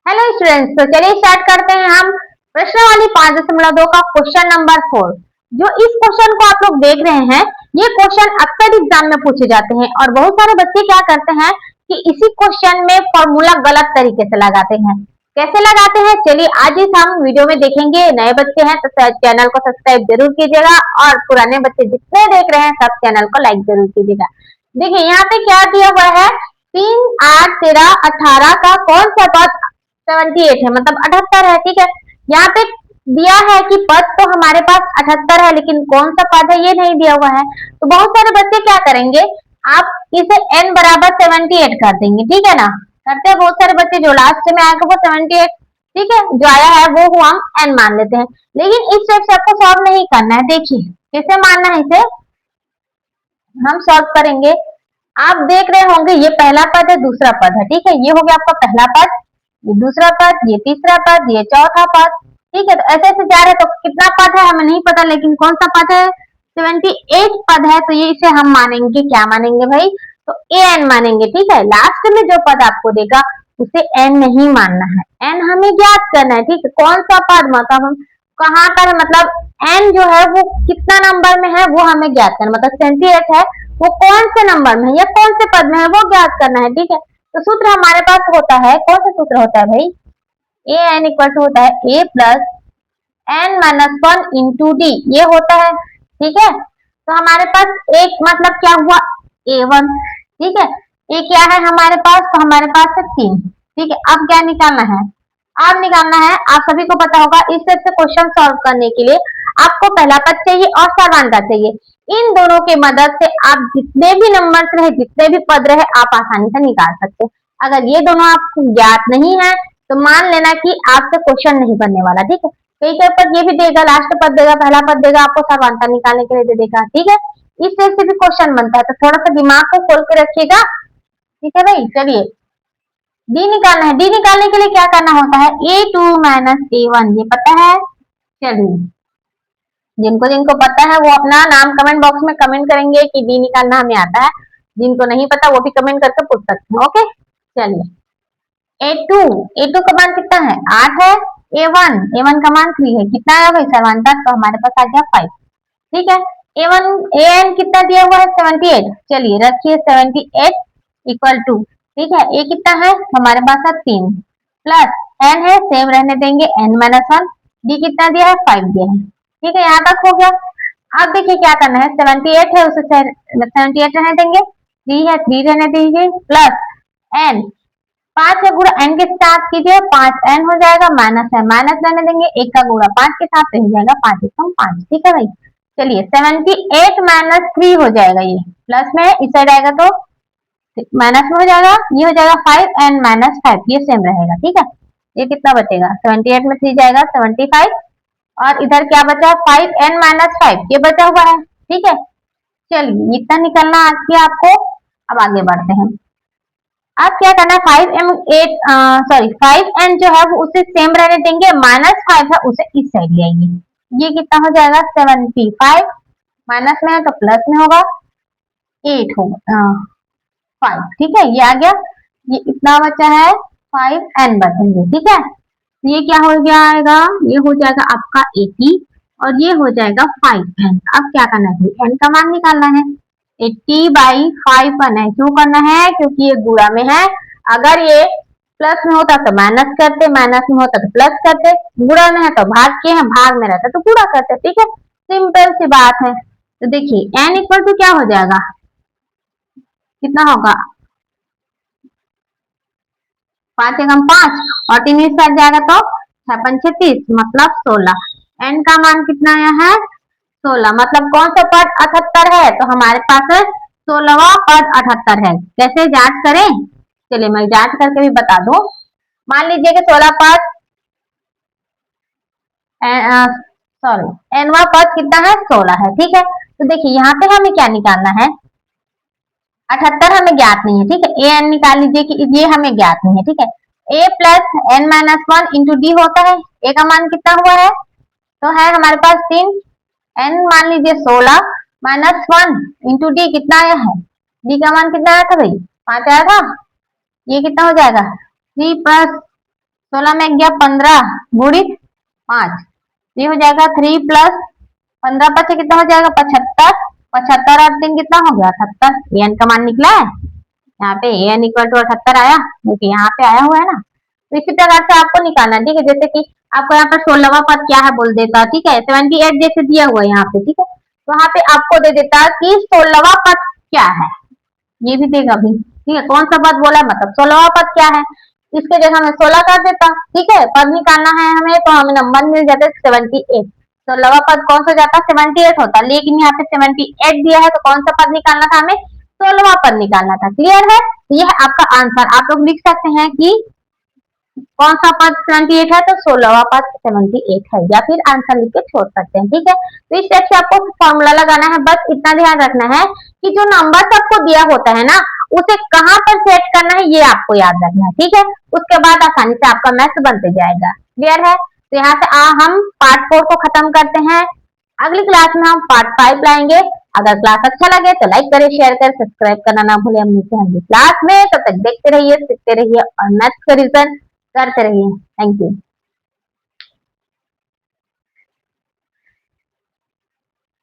Hello students, तो चलिए start करते हैं हम प्रश्नावली 5.2 का क्वेश्चन नंबर 4। जो इस क्वेश्चन को आप लोग देख रहे हैं, ये क्वेश्चन अक्सर एग्जाम में पूछे जाते हैं और बहुत सारे बच्चे क्या करते हैं कि इसी क्वेश्चन में फॉर्मूला गलत तरीके से लगाते हैं। कैसे लगाते हैं, चलिए आज इस हम वीडियो में देखेंगे। नए बच्चे हैं तो चैनल को सब्सक्राइब जरूर कीजिएगा और पुराने बच्चे जितने देख रहे हैं सब चैनल को लाइक जरूर कीजिएगा। देखिए यहाँ पे क्या दिया हुआ है, 3, 8, 13, 18 का कौन सा पद 78 है, मतलब 78 है। ठीक है, यहाँ पे दिया है कि पद तो हमारे पास 78 है, लेकिन कौन सा पद है ये नहीं दिया हुआ है। तो बहुत सारे बच्चे क्या करेंगे, आप इसे n बराबर 78 कर देंगे। ठीक है ना, करते हैं बहुत सारे बच्चे, जो लास्ट में आएगा वो 78, ठीक है, जो आया है वो हम n मान लेते हैं। लेकिन इस टाइप से आपको सॉल्व नहीं करना है। देखिए कैसे मानना है, इसे हम सॉल्व करेंगे। आप देख रहे होंगे ये पहला पद है, दूसरा पद है। ठीक है, ये हो गया आपका पहला पद, ये दूसरा पद, ये तीसरा पद, ये चौथा पद। ठीक है, तो ऐसे ऐसे जा रहे, तो कितना पद है हमें नहीं पता, लेकिन कौन सा पद है, 78 पद है। तो ये इसे हम मानेंगे, क्या मानेंगे भाई, तो an मानेंगे। ठीक है, लास्ट में जो पद आपको देगा उसे n नहीं मानना है, n हमें ज्ञात करना है। ठीक है, कौन सा पद, मतलब हम कहाँ पर है, मतलब n जो है वो कितना नंबर में है वो हमें ज्ञात करना, मतलब 78 है वो कौन से नंबर में है या कौन से पद में है वो ज्ञात करना है। ठीक है, तो सूत्र हमारे पास होता है, कौन सा सूत्र होता है भाई, ए एन इक्वल टू होता है a plus n minus 1 into D, ये होता है। ठीक है, तो हमारे पास एक मतलब क्या हुआ, a1। ठीक है, ये क्या है हमारे पास, तो हमारे पास है 3। ठीक है, अब क्या निकालना है, अब निकालना है, आप सभी को पता होगा इस टाइप से क्वेश्चन सॉल्व करने के लिए आपको पहला पद चाहिए और सर्वांतर चाहिए। इन दोनों की मदद से आप जितने भी नंबर रहे, जितने भी पद रहे, आप आसानी से निकाल सकते हैं। अगर ये दोनों आपको ज्ञात नहीं है तो मान लेना कि आपसे क्वेश्चन नहीं बनने वाला। ठीक है, कई कई पद ये भी देगा, लास्ट पद देगा, पहला पद देगा, आपको सर्वांतर निकालने के लिए दे देगा। ठीक है, इस टाइप से भी क्वेश्चन बनता है, तो थोड़ा सा दिमाग को खोल के रखिएगा। ठीक है भाई, चलिए डी निकालना है। डी निकालने के लिए क्या करना होता है, a2 माइनस a1, ये पता है। चलिए जिनको जिनको पता है वो अपना नाम कमेंट बॉक्स में कमेंट करेंगे कि डी निकालना हमें आता है, जिनको नहीं पता वो भी कमेंट करके पूछ सकते हैं। ओके, चलिए a2 का मान कितना है, 8 है। a1 का मान 3 है, कितना आया भाई सर्वांतर, तो हमारे पास आ गया 5। ठीक है, an कितना दिया हुआ है, 78। चलिए रखिए 78 इक्वल टू, ठीक है, ए कितना है हमारे पास है 3 प्लस n है, सेम रहने देंगे, n माइनस 1, डी कितना दिया है 5 दिया है। ठीक है, यहाँ तक हो गया। अब देखिए क्या करना है, 78 है उसे 78 रहने देंगे, 3 है 3 रहने दीजिए, प्लस n 5 है गुणा n के साथ कीजिए, 5n हो जाएगा, माइनस है माइनस रहने देंगे, 1 का गुणा 5 के साथ हो जाएगा 5 एकम 5। ठीक है भाई, चलिए 78 माइनस 3 हो जाएगा, ये प्लस में इस साइड आएगा तो माइनस में हो जाएगा, ये हो जाएगा 5n माइनस 5, ये सेम रहेगा। ठीक है, ये कितना बचेगा, 78 में 3 जाएगा 75, और इधर क्या बचा, 5n माइनस 5, ये बचा हुआ है। ठीक है, चलिए इतना निकलना आज के आपको। अब आगे बढ़ते हैं, अब क्या करना है, 5n जो है वो उसे सेम रहने देंगे, माइनस 5 है उसे इस साइड ले आएंगे, ये कितना हो जाएगा 75, माइनस में है तो प्लस में होगा, 8 होगा 5। ठीक है, ये आ गया, ये इतना बचा है 5n बचेंगे। ठीक है, तो ये क्या हो जाएगा, ये हो जाएगा आपका 80 और ये हो जाएगा 5n। अब क्या करना है, n का मान निकालना है, 80/5 करना है। क्यों करना है, क्योंकि ये गुणा में है, अगर ये प्लस में होता तो माइनस करते, माइनस में होता तो प्लस करते, गुणा में है तो भाग के हैं, भाग में रहता तो गुणा करते। ठीक है, सिंपल सी बात है। तो देखिए n इक्वल टू क्या हो जाएगा, कितना होगा, 5 एकम 5 और 3 इस साइड जाएगा तो 6 36, मतलब 16। n का मान कितना आया है, 16, मतलब कौन सा पद 78 है, तो हमारे पास 16वां पद 78 है। कैसे जांच करें, चलिए मैं जांच करके भी बता दूं। मान लीजिए कि 16 पद, सॉरी nवां पद कितना है, 16 है। ठीक है, तो देखिए यहाँ पे हमें क्या निकालना है, 78 हमें ज्ञात नहीं है। ठीक है, an निकाल लीजिए कि ये हमें ज्ञात नहीं है। ठीक है, a plus n minus 1 into D होता है, a का मान कितना हुआ है, तो है हमारे पास 3, n मान लीजिए 16 माइनस 1 इंटू डी कितना आया है, डी का मान कितना आया था भाई, 5 आया था, ये कितना हो जाएगा 3 प्लस 16 में गया 15 गुणित 5, ये हो जाएगा 3 प्लस 15 5 कितना हो जाएगा 75, 75 और 3 कितना हो गया 78, एन का मान निकला है। यहाँ पे एन इक्वल टू 78 आया, क्योंकि यहाँ पे आया हुआ है ना। तो इसी प्रकार से आपको निकालना, ठीक है। जैसे कि आपको यहाँ पर 16वां पद क्या है बोल देता, ठीक है, 78 जैसे दिया हुआ है यहाँ पे, ठीक है। तो यहाँ पे आपको दे देता कि 16वां पद क्या है, ये भी देगा भी, ठीक है। कौन सा पद बोला मतलब 16वां पद क्या है, इसके जगह में 16 कर देता, ठीक है। पद निकालना है हमें तो हमें नंबर मिल जाता है 78। 16वां पद कौन सा जाता 78 होता, लेकिन यहाँ पे 78 दिया है तो कौन सा पद निकालना था हमें, 16वां पद निकालना था। क्लियर है, यह आपका आंसर। आप लोग लिख सकते हैं कि कौन सा पद 78 है, तो 16वां पद 78 है, या फिर आंसर लिख के छोड़ सकते हैं, ठीक है। तो इस टाइप से आपको फॉर्मूला लगाना है। बस इतना ध्यान रखना है कि जो नंबर आपको दिया होता है ना, उसे कहाँ पर सेट करना है ये आपको याद रखना है, ठीक है। उसके बाद आसानी से आपका मैथ बनते जाएगा। क्लियर है, तो यहाँ से हम पार्ट 4 को खत्म करते हैं। अगली क्लास में हम पार्ट 5 लाएंगे। अगर क्लास अच्छा लगे तो लाइक करें, शेयर करें, सब्सक्राइब करना ना भूलें। हम मिलते हैं अगली क्लास में, तब तक देखते रहिए, सीखते रहिए और मैथ का रिजल्ट करते रहिए। Thank you.